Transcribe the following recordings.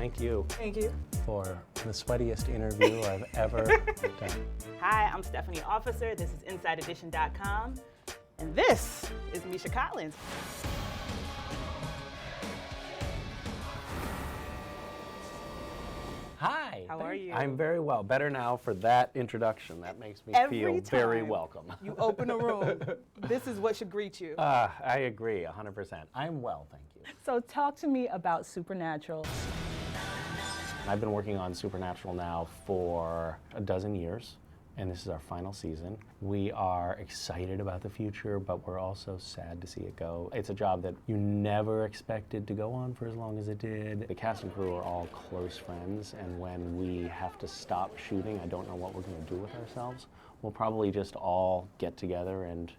thank you Thank you. for the sweatiest interview I've ever done. Hi, I'm Stephanie Officer. This is InsideEdition.com. And this is Misha Collins. Hi. How are you? I'm very well. Better now for that introduction. That makes me feel very welcome. You open a room, this is what should greet you. I agree, 100%. I'm well, thank you. So talk to me about Supernatural. I've been working on Supernatural now for a dozen years, and this is our final season. We are excited about the future, but we're also sad to see it go. It's a job that you never expected to go on for as long as it did. The cast and crew are all close friends, and when we have to stop shooting, I don't know what we're going to do with ourselves. We'll probably just all get together and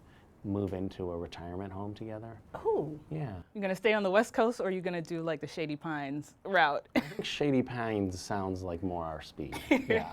move into a retirement home together. Ooh. Yeah. You're gonna stay on the West Coast, or are you gonna do like the Shady Pines route? I think Shady Pines sounds like more our speed. Yeah.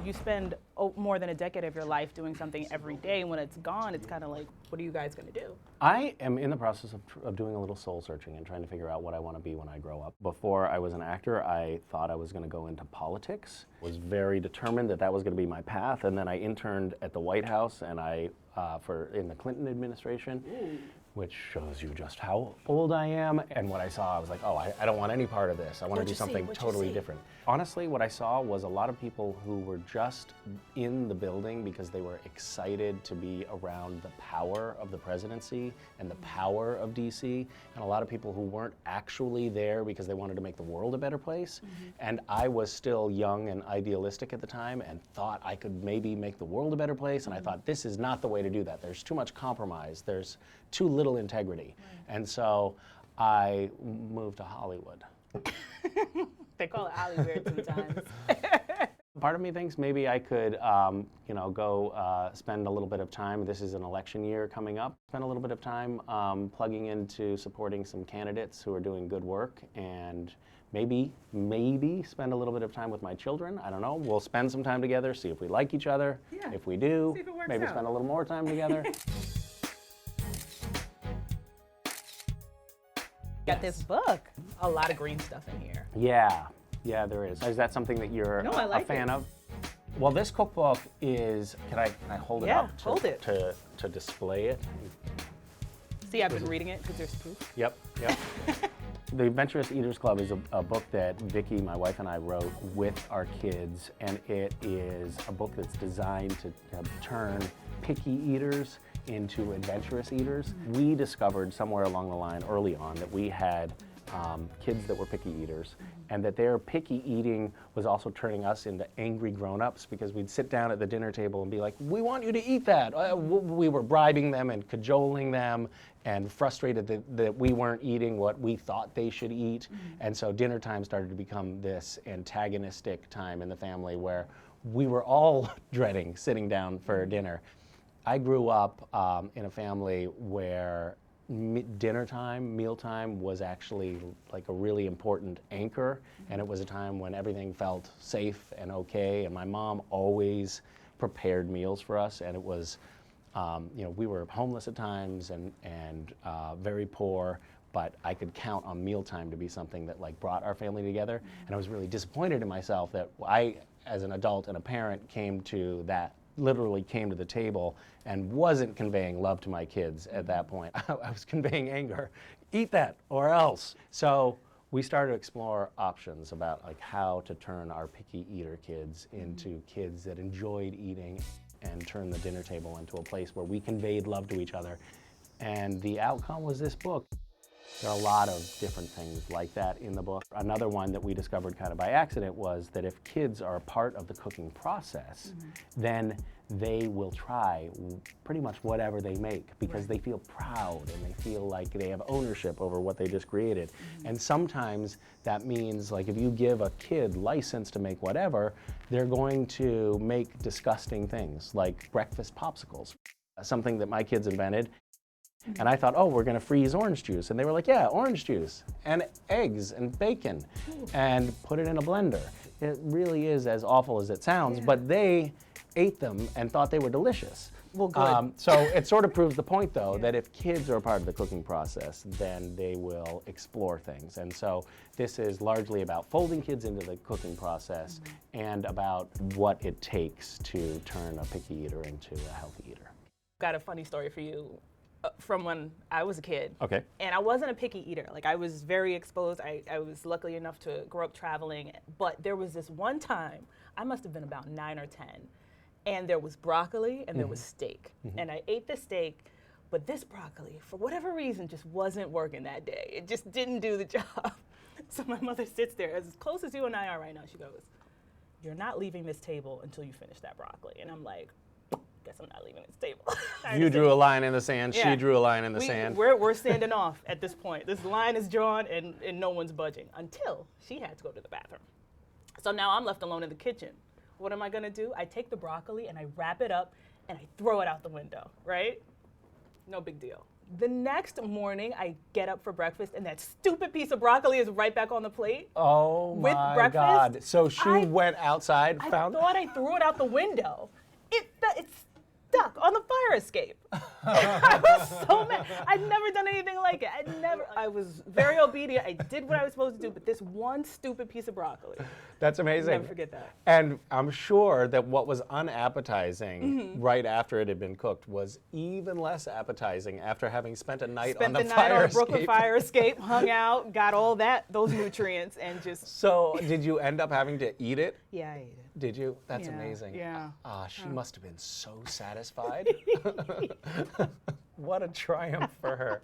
You spend more than a decade of your life doing something every day. When it's gone, it's kind of like, what are you guys gonna do? I am in the process of doing a little soul searching and trying to figure out what I want to be when I grow up. Before I was an actor, I thought I was going to go into politics. Was very determined that that was going to be my path, and then I interned at the White House and in the Clinton administration. Ooh. Which shows you just how old I am. And what I saw, I was like, oh, I don't want any part of this. I want to do something totally different. Honestly, what I saw was a lot of people who were just in the building because they were excited to be around the power of the presidency and the power of DC, and a lot of people who weren't actually there because they wanted to make the world a better place. Mm-hmm. And I was still young and idealistic at the time and thought I could maybe make the world a better place, and I thought this is not the way to do that. There's too much compromise. There's too little integrity. Right. And so I moved to Hollywood. They call it Hollywood sometimes. Part of me thinks maybe I could, go spend a little bit of time. This is an election year coming up. Spend a little bit of time plugging into supporting some candidates who are doing good work, and maybe spend a little bit of time with my children. I don't know. We'll spend some time together, see if we like each other. Yeah. If we do, see if it works maybe out. Spend a little more time together. Got this book. A lot of green stuff in here. Yeah, there is. Is that something that you're a fan of? Well, this cookbook is, can I hold it up to display it? See, I've been reading it because there's proof. Yep. The Adventurous Eaters Club is a book that Vicki, my wife, and I wrote with our kids, and it is a book that's designed to turn picky eaters into adventurous eaters. We discovered somewhere along the line early on that we had kids that were picky eaters, and that their picky eating was also turning us into angry grown-ups, because we'd sit down at the dinner table and be like, we want you to eat that. We were bribing them and cajoling them and frustrated that we weren't eating what we thought they should eat. And so dinner time started to become this antagonistic time in the family where we were all dreading sitting down for dinner. I grew up in a family where dinner time, mealtime, was actually like a really important anchor, and it was a time when everything felt safe and okay, and my mom always prepared meals for us, and it was, we were homeless at times and very poor, but I could count on mealtime to be something that like brought our family together, and I was really disappointed in myself that I, as an adult and a parent, literally came to the table and wasn't conveying love to my kids at that point. I was conveying anger. Eat that or else. So we started to explore options about like how to turn our picky eater kids into kids that enjoyed eating, and turn the dinner table into a place where we conveyed love to each other. And the outcome was this book. There are a lot of different things like that in the book. Another one that we discovered kind of by accident was that if kids are a part of the cooking process, then they will try pretty much whatever they make, because they feel proud and they feel like they have ownership over what they just created. And sometimes that means, like, if you give a kid license to make whatever, they're going to make disgusting things like breakfast popsicles, something that my kids invented. And I thought, oh, we're going to freeze orange juice. And they were like, yeah, orange juice and eggs and bacon and put it in a blender. It really is as awful as it sounds, but they ate them and thought they were delicious. Well, good. So it sort of proves the point, though, that if kids are a part of the cooking process, then they will explore things. And so this is largely about folding kids into the cooking process and about what it takes to turn a picky eater into a healthy eater. Got a funny story for you from when I was a kid. Okay. And I wasn't a picky eater. Like, I was very exposed. I was lucky enough to grow up traveling. But there was this one time, I must have been about 9 or 10, and there was broccoli and there was steak. And I ate the steak, but this broccoli, for whatever reason, just wasn't working that day. It just didn't do the job. So my mother sits there, as close as you and I are right now, she goes, "You're not leaving this table until you finish that broccoli." And I'm like, guess I'm not leaving this table. You drew a line in the sand, Yeah. she drew a line in the sand. We're standing off at this point. This line is drawn and no one's budging until she had to go to the bathroom. So now I'm left alone in the kitchen. What am I gonna do? I take the broccoli and I wrap it up and I throw it out the window, right? No big deal. The next morning, I get up for breakfast and that stupid piece of broccoli is right back on the plate. Oh With my breakfast, God. So she went outside, I found thought I threw it out the window. It's stuck on the fire escape. I was so mad. I'd never done anything like it. I was very obedient. I did what I was supposed to do, but this one stupid piece of broccoli. That's amazing. Never forget that. And I'm sure that what was unappetizing right after it had been cooked was even less appetizing after having spent a night on the Spent the night fire on the escape. Brooklyn fire escape, hung out, got all those nutrients, and just. So did you end up having to eat it? Yeah, I ate it. Did you? That's Yeah, amazing. yeah. She must have been so satisfied. What a triumph for her.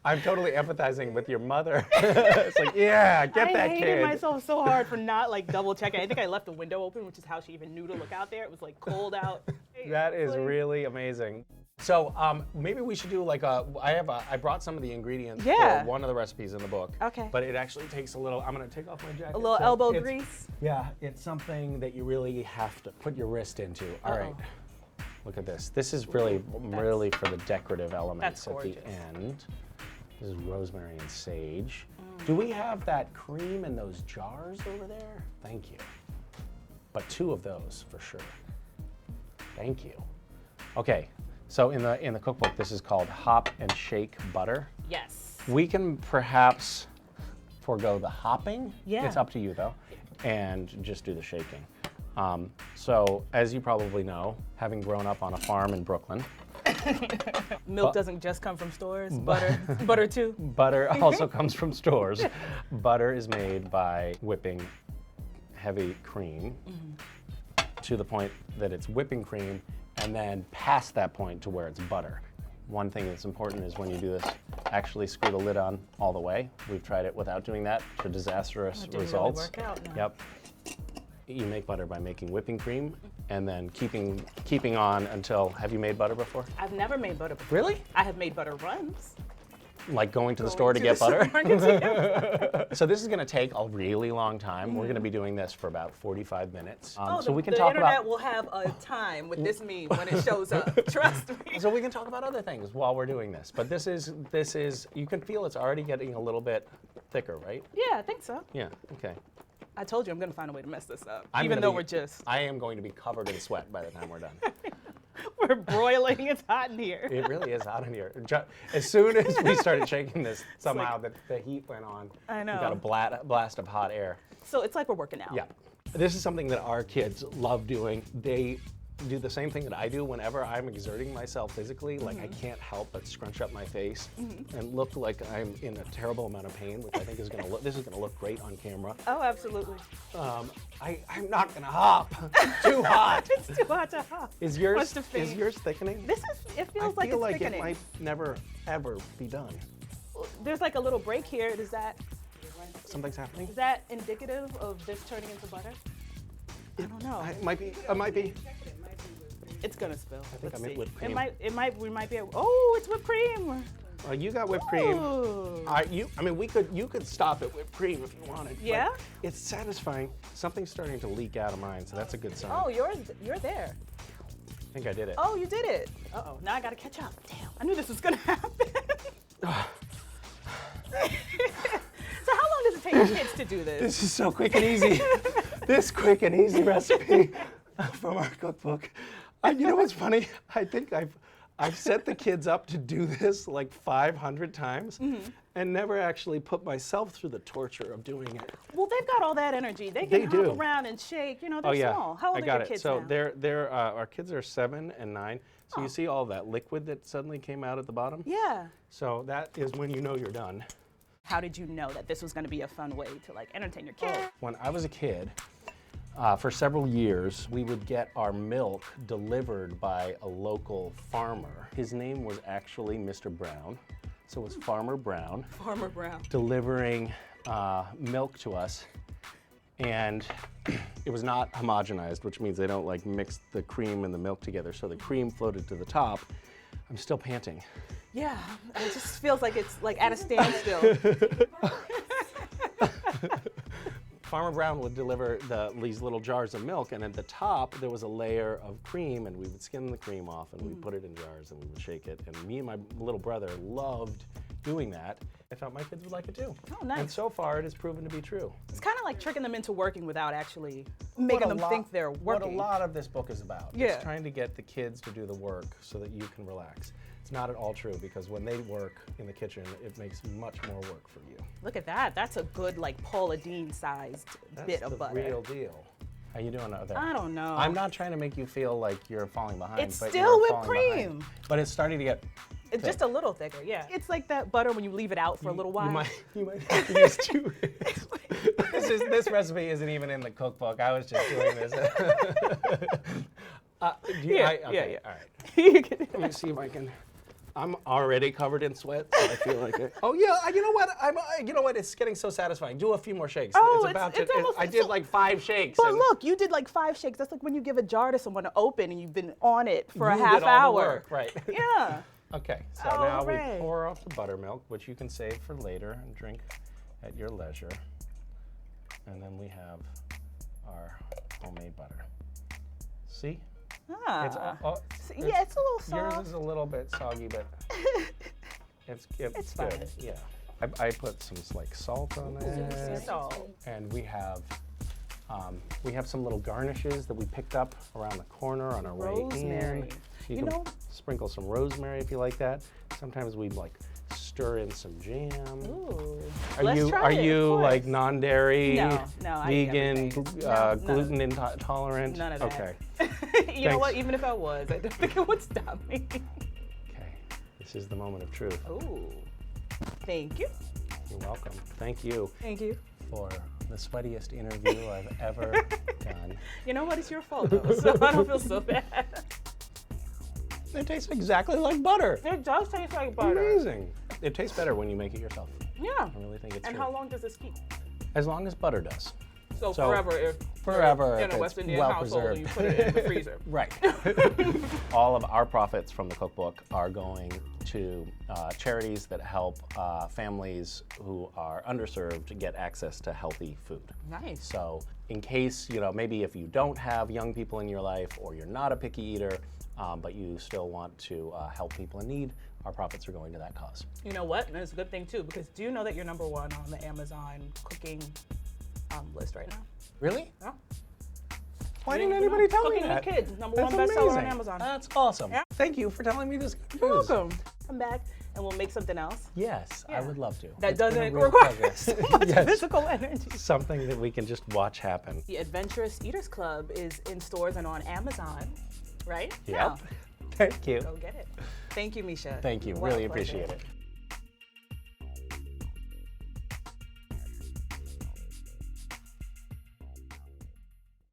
I'm totally empathizing with your mother. It's like, yeah, get that I kid. hated myself so hard for not like double checking. I think I left the window open, which is how she even knew to look out there. It was like cold out. That is really amazing. So maybe we should do like I brought some of the ingredients Yeah. for one of the recipes in the book. Okay. But it actually takes a little, I'm gonna take off my jacket. A little So elbow it's- grease. Yeah, it's something that you really have to put your wrist into. All right, look at this. This is really for the decorative elements at the gorgeous. end. This is rosemary and sage. Do we have that cream in those jars over there? Thank you. But 2 of those for sure. Thank you. Okay, so in the cookbook, this is called Hop and Shake Butter. Yes. We can perhaps forego the hopping. Yeah. It's up to you though, and just do the shaking. So as you probably know, having grown up on a farm in Brooklyn, Milk doesn't just come from stores. Butter too. butter also comes from stores. Butter is made by whipping heavy cream to the point that it's whipping cream, and then past that point to where it's butter. One thing that's important is when you do this, actually screw the lid on all the way. We've tried it without doing that for disastrous Didn't results. really work out. No. Yep. You make butter by making whipping cream and then keeping on until, have you made butter before? I've never made butter before. Really? I have made butter runs. Like going to the store to to get the butter? supermarket to get butter. So this is gonna take a really long time. We're gonna be doing this for about 45 minutes. So we can the talk internet about will have a time with this meme when it shows up. Trust me. So we can talk about other things while we're doing this. But this is you can feel it's already getting a little bit thicker, right? Yeah, I think so. Yeah, okay. I told you I'm gonna find a way to mess this up, I'm even gonna though be- we're just I am going to be covered in sweat by the time we're done. we're broiling. It's hot in here. It really is hot in here. As soon as we started shaking this, somehow the heat went on. I know. We got a blast of hot air. So it's like we're working out. Yeah. This is something that our kids love doing. They do the same thing that I do whenever I'm exerting myself physically. Like I can't help but scrunch up my face and look like I'm in a terrible amount of pain, which I think is this is gonna look great on camera. Oh, absolutely. I'm not gonna hop. Too hot. It's too hot to hop. Is yours What's the is yours thickening? It feels I like feel it's like thickening. it might never ever be done. There's like a little break here. Is that Something's happening. indicative of this turning into butter? I don't know. It might be. It might be. It's gonna spill. think Let's I meant see. whipped cream. We might be able, oh, it's whipped cream. You got whipped cream. Ooh. You could stop at whipped cream if you wanted. but Yeah? It's satisfying. Something's starting to leak out of mine, so that's a good sign. Oh, you're there. I think I did it. Oh, you did it. Uh-oh, now I gotta catch up. Damn, I knew this was gonna happen. So how long does it take your kids to do this? This is so quick and easy. This quick and easy recipe from our cookbook. You know what's funny? I think I've set the kids up to do this like 500 times and never actually put myself through the torture of doing it. Well, they've got all that energy. They can hop around and shake. You know, they're small. How old are your kids so now? our kids are 7 and 9. So you see all that liquid that suddenly came out at the bottom? Yeah. So that is when you know you're done. How did you know that this was going to be a fun way to like entertain your kids? When I was a kid, for several years, we would get our milk delivered by a local farmer. His name was actually Mr. Brown, so it was Farmer Brown. Farmer Brown. Delivering milk to us, and it was not homogenized, which means they don't like mix the cream and the milk together, so the cream floated to the top. I'm still panting. Yeah, it just feels like it's like at a standstill. Farmer Brown would deliver these little jars of milk, and at the top there was a layer of cream, and we would skim the cream off and we'd put it in jars and we would shake it. And me and my little brother loved doing that. I thought my kids would like it too. Oh, nice. And so far it has proven to be true. It's kind of like tricking them into working without actually making them think they're working. What a lot of this book is about. Yeah. It's trying to get the kids to do the work so that you can relax. It's not at all true, because when they work in the kitchen, it makes much more work for you. Look at that. That's a good like Paula Deen sized bit of butter. That's the real deal. How you doing out there? I don't know. I'm not trying to make you feel like you're falling behind. It's but still you're whipped falling cream. behind. But it's starting to get It's just a little thicker, yeah. It's like that butter when you leave it out for a little while. You might have to use 2 hands. This recipe isn't even in the cookbook. I was just doing this. Yeah. All right. Let me see if I can. I'm already covered in sweat, so I feel like it. Oh yeah, you know what? You know what? It's getting so satisfying. Do a few more shakes. Oh, it's almost. I did like 5 shakes. But look, you did like 5 shakes. That's like when you give a jar to someone to open and you've been on it for a half did all hour. the work, right? Yeah. Okay, so Oh, now hooray. we pour off the buttermilk, which you can save for later and drink at your leisure. And then we have our homemade butter. See? Ah. It's it's a little soft. Yours is a little bit soggy, but it's fine. good. Yeah. I put some like salt on it. Salt. And we have some little garnishes that we picked up around the corner on our way Rosemary. in. You know, sprinkle some rosemary if you like that. Sometimes we like stir in some jam. Ooh. Are you like non-dairy, No, I eat vegan, everything. gluten intolerant? None of that. Okay. You know what? Even if I was, I don't think it would stop me. Okay. This is the moment of truth. Ooh. Thank you. You're welcome. Thank you Thank you. for the sweatiest interview I've ever done. You know what? It's your fault, though, so I don't feel so bad. It tastes exactly like butter. It does taste like butter. Amazing. It tastes better when you make it yourself. Yeah. I really think it's And true. how long does this keep? As long as butter does. So So, forever if forever you're in if a it's West Indian well household and you preserved. put it in the freezer. Right. All of our profits from the cookbook are going to charities that help families who are underserved to get access to healthy food. Nice. So in case, maybe if you don't have young people in your life or you're not a picky eater, but you still want to help people in need, our profits are going to that cause. You know what? And it's a good thing too, because do you know that you're #1 on the Amazon cooking list right now? Really? Yeah. Why didn't anybody tell me Cooking that? with Kids, #1 That's bestseller on amazing. Amazon. That's awesome. Yeah. Thank you for telling me this good You're news. welcome. Come back and we'll make something else. Yes, I Yeah. would love to. That It's been a doesn't real require pleasure. so much Yes. physical energy. Something that we can just watch happen. The Adventurous Eaters Club is in stores and on Amazon, right? Yep. Thank you. Go get it. Thank you, Misha. Thank you. What a Really pleasure. appreciate it.